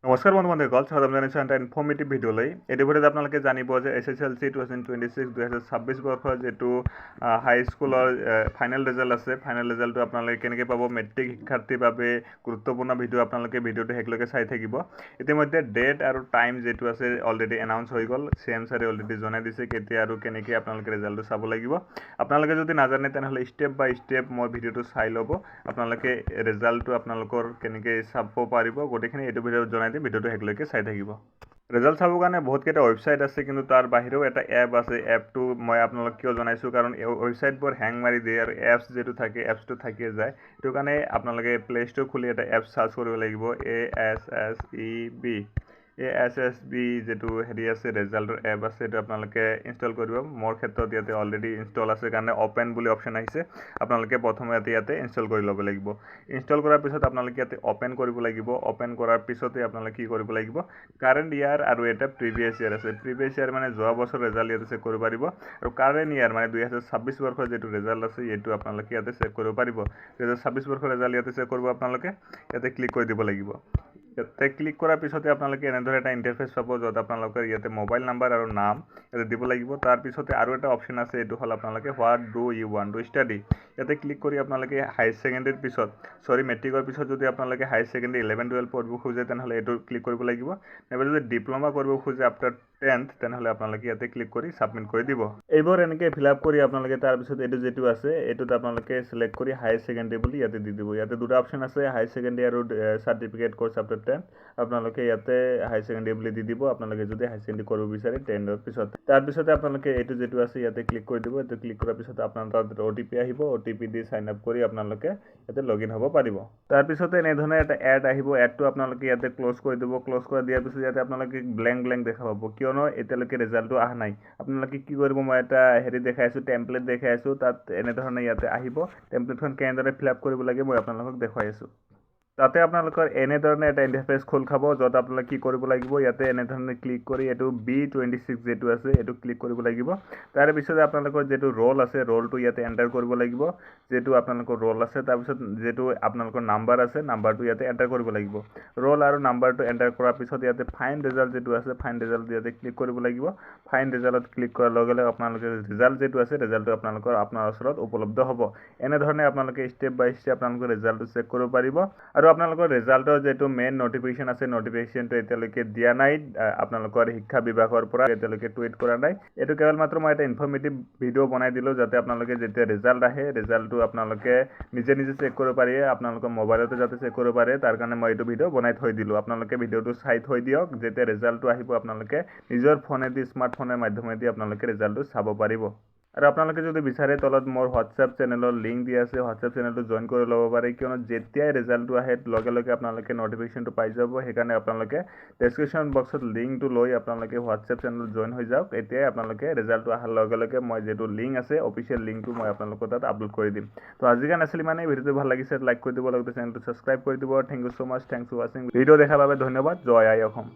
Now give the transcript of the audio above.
নমস্কাৰ বন্ধুসকল, স্বাগতম জনাইছোঁ এটা ইনফৰ্মেটিভ ভিডিঅ'লৈ। এইটো ভিডিঅ'ত আপোনালোকে জানিব যে SSLC 2026 বৰ্ষৰ যিটো হাইস্কুলৰ ফাইনেল ৰিজাল্ট আছে, ফাইনেল ৰিজাল্টটো আপোনালোকে কেনেকৈ পাব, মেট্ৰিক শিক্ষাৰ্থীৰ বাবে গুৰুত্বপূৰ্ণ ভিডিঅ' আপোনালোকে ভিডিঅ'টো শেষলৈকে চাই থাকিব। ইতিমধ্যে ডেট আৰু টাইম যিটো আছে অলৰেডি এনাউন্স হৈ গ'ল। CM ছাৰে অলৰেডি জনাই দিছে কেতিয়া আৰু কেনেকৈ আপোনালোকে ৰিজাল্টটো চাব লাগিব। আপোনালোকে যদি নাজানে তেনেহ'লে ষ্টেপ বাই ষ্টেপ মই ভিডিঅ'টো চাই ল'ব। আপোনালোকে ৰিজাল্টটো আপোনালোকৰ কেনেকৈ চাব পাৰিব গোটেইখিনি এইটো ভিডিঅ'ত জনাই ভিডিঅ'টো শেষলৈকে চাই থাকিব। ৰিজাল্ট চাবৰ কাৰণে বহুতকেইটা ৱেবছাইট আছে, কিন্তু তাৰ বাহিৰেও এটা এপ আছে। এপটো মই আপোনালোক কিয় জনাইছোঁ, কাৰণ এই ৱেবছাইটবোৰ হেং মাৰি দিয়ে আৰু এপছ যিটো থাকে এপছটো থাকিয়ে যায়। সেইটো কাৰণে আপোনালোকে প্লে ষ্ট'ৰ খুলি এটা এপ চাৰ্চ কৰিব লাগিব, ASSB যিটো হেৰি আছে ৰিজাল্টৰ এপ আছে, সেইটো আপোনালোকে ইনষ্টল কৰিব। মোৰ ক্ষেত্ৰত ইয়াতে অলৰেডি ইনষ্টল আছে কাৰণে অ'পেন বুলি অপশ্যন আহিছে। আপোনালোকে প্ৰথমে ইয়াতে ইনষ্টল কৰি ল'ব লাগিব। ইনষ্টল কৰাৰ পিছত আপোনালোকে ইয়াতে অ'পেন কৰিব লাগিব। অ'পেন কৰাৰ পিছতে আপোনালোকে কি কৰিব লাগিব, কাৰেণ্ট ইয়াৰ আৰু এটা প্ৰিভিয়াছ ইয়াৰ আছে। প্ৰিভিয়াছ ইয়াৰ মানে যোৱা বছৰ ৰিজাল্ট ইয়াতে চেক কৰিব পাৰিব, আৰু কাৰেণ্ট ইয়াৰ মানে 2026 বৰ্ষৰ যিটো ৰিজাল্ট আছে এইটো আপোনালোকে ইয়াতে চেক কৰিব পাৰিব। 2026 বৰ্ষৰ ৰিজাল্ট ইয়াতে চেক কৰিব আপোনালোকে ইয়াতে ক্লিক কৰি দিব লাগিব। ইয়াতে ক্লিক কৰাৰ পিছতে আপোনালোকে এনেদৰে এটা ইণ্টাৰফেচ পাব, য'ত আপোনালোকৰ ইয়াতে মোবাইল নাম্বাৰ আৰু নাম ইয়াতে দিব লাগিব। তাৰপিছতে আৰু এটা অপশ্যন আছে, এইটো হ'ল আপোনালোকে what do you want to study. ইয়াতে ক্লিক কৰি আপোনালোকে হায়াৰ ছেকেণ্ডেৰীৰ পিছত মেট্ৰিকৰ পিছত যদি আপোনালোকে হায়াৰ ছেকেণ্ডেৰী 11-12 পঢ়িব খোজে তেনেহ'লে এইটো ক্লিক কৰিব লাগিব। নাইবা যদি ডিপ্ল'মা কৰিব খোজে আফটাৰ 10th তেনেহ'লে আপোনালোকে ইয়াতে ক্লিক কৰি ছাবমিট কৰি দিব। এইবোৰ এনেকৈ ফিল আপ কৰি আপোনালোকে তাৰপিছত এইটো যিটো আছে এইটোত আপোনালোকে চিলেক্ট কৰি হায়াৰ ছেকেণ্ডেৰী বুলি ইয়াতে দি দিব। ইয়াতে দুটা অপশ্যন আছে, হায়াৰ ছেকেণ্ডেৰী আৰু চাৰ্টিফিকেট কোৰ্চ আফটাৰ 10। আপোনালোকে ইয়াতে হায়াৰ ছেকেণ্ডেৰী বুলি দি দিব, আপোনালোকে যদি হায়াৰ ছেকেণ্ডেৰী কৰিব বিচাৰে 10ৰ পিছত। তাৰপিছতে আপোনালোকে এইটো যিটো আছে ইয়াতে ক্লিক কৰি দিব। এইটো ক্লিক কৰাৰ পিছত আপোনাৰ তাত OTP আহিব। OTP দি চাইন আপ কৰি আপোনালোকে ইয়াতে লগ ইন হ'ব পাৰিব। তাৰপিছতে এনেধৰণে এটা এড আহিব। এডটো আপোনালোকে ইয়াতে ক্ল'জ কৰি দিব। ক্ল'জ কৰি দিয়াৰ পিছত ইয়াতে আপোনালোকে ব্লেংক দেখা পাব, কিয়নো এতিয়ালৈকে ৰিজাল্টটো অহা নাই। আপোনালোকে কি কৰিব, মই এটা হেৰি দেখাই আছোঁ, টেমপ্লেট দেখাই আছোঁ। তাত এনেধৰণে ইয়াতে আহিব। টেমপ্লেটখন কেনেদৰে ফিল আপ কৰিব লাগে মই আপোনালোকক দেখুৱাই আছোঁ। তাতে আপোনালোকৰ এনেধৰণে এটা ইণ্টাৰফেচ খোল খাব, য'ত আপোনালোকে কি কৰিব লাগিব, ইয়াতে এনেধৰণে ক্লিক কৰি এইটো B26 যিটো আছে এইটো ক্লিক কৰিব লাগিব। তাৰপিছতে আপোনালোকৰ যিটো ৰোল আছে ৰোলটো ইয়াতে এণ্টাৰ কৰিব লাগিব, যিটো আপোনালোকৰ ৰোল আছে। তাৰপিছত যিটো আপোনালোকৰ নাম্বাৰ আছে নাম্বাৰটো ইয়াতে এণ্টাৰ কৰিব লাগিব। ৰোল আৰু নাম্বাৰটো এণ্টাৰ কৰাৰ পিছত ইয়াতে ফাইন ৰিজাল্ট যিটো আছে ফাইন ৰিজাল্ট ইয়াতে ক্লিক কৰিব লাগিব। ফাইন ৰিজাল্টত ক্লিক কৰাৰ লগে লগে আপোনালোকে ৰিজাল্ট যিটো আছে ৰিজাল্টটো আপোনাৰ ওচৰত উপলব্ধ হ'ব। এনেধৰণে আপোনালোকে ষ্টেপ বাই ষ্টেপ আপোনালোকৰ ৰিজাল্টটো চেক কৰিব পাৰিব। আৰু আপোনালোকৰ ৰিজাল্টৰ যিটো মেইন নটিফিকেশ্যন আছে নটিফিকেশ্যনটো এতিয়ালৈকে দিয়া নাই আপোনালোকৰ শিক্ষা বিভাগৰ পৰা, এতিয়ালৈকে টুইট কৰা নাই। এইটো কেৱল মাত্ৰ মই এটা ইনফৰ্মেটিভ ভিডিঅ' বনাই দিলোঁ, যাতে আপোনালোকে যেতিয়া ৰিজাল্ট আহে ৰিজাল্টটো আপোনালোকে নিজে চেক কৰিব পাৰি, আপোনালোকৰ মোবাইলতে যাতে চেক কৰিব পাৰে। তাৰ কাৰণে মই এইটো ভিডিঅ' বনাই থৈ দিলোঁ। আপোনালোকে ভিডিঅ'টো চাই থৈ দিয়ক, যেতিয়া ৰিজাল্টটো আহিব আপোনালোকে নিজৰ ফোনেদি স্মাৰ্টফোনৰ মাধ্যমেদি আপোনালোকে ৰিজাল্টটো চাব পাৰিব। আৰু আপোনালোকে যদি বিচাৰে তলত মোৰ হোৱাটছএপ চেনেলৰ লিংক দিয়া আছে, হোৱাটছএপ চেনেলটো জইন কৰি ল'ব পাৰে, কিয়নো যেতিয়াই ৰিজাল্টটো আহে লগে লগে আপোনালোকে নটিফিকেশ্যনটো পাই যাব। সেইকাৰণে আপোনালোকে ডেছক্ৰিপশ্যন বক্সত লিংকটো লৈ আপোনালোকে হোৱাটছএপ চেনেলত জইন হৈ যাওক। এতিয়াই আপোনালোকে ৰিজাল্টটো অহাৰ লগে লগে মই যিটো লিংক আছে অফিচিয়েল লিংকটো মই আপোনালোকৰ তাত আপলোড কৰি দিম। তো আজিৰ কাৰণে আছিল মানে ভিডিঅ'টো ভাল লাগিছে লাইক কৰি দিব, লগতে চেনেলটো ছাবস্ক্ৰাইব কৰি দিব। Thank you so' much, thanks for ৱাচিং। ভিডিঅ' দেখাৰ বাবে ধন্যবাদ। জয় আই অসম।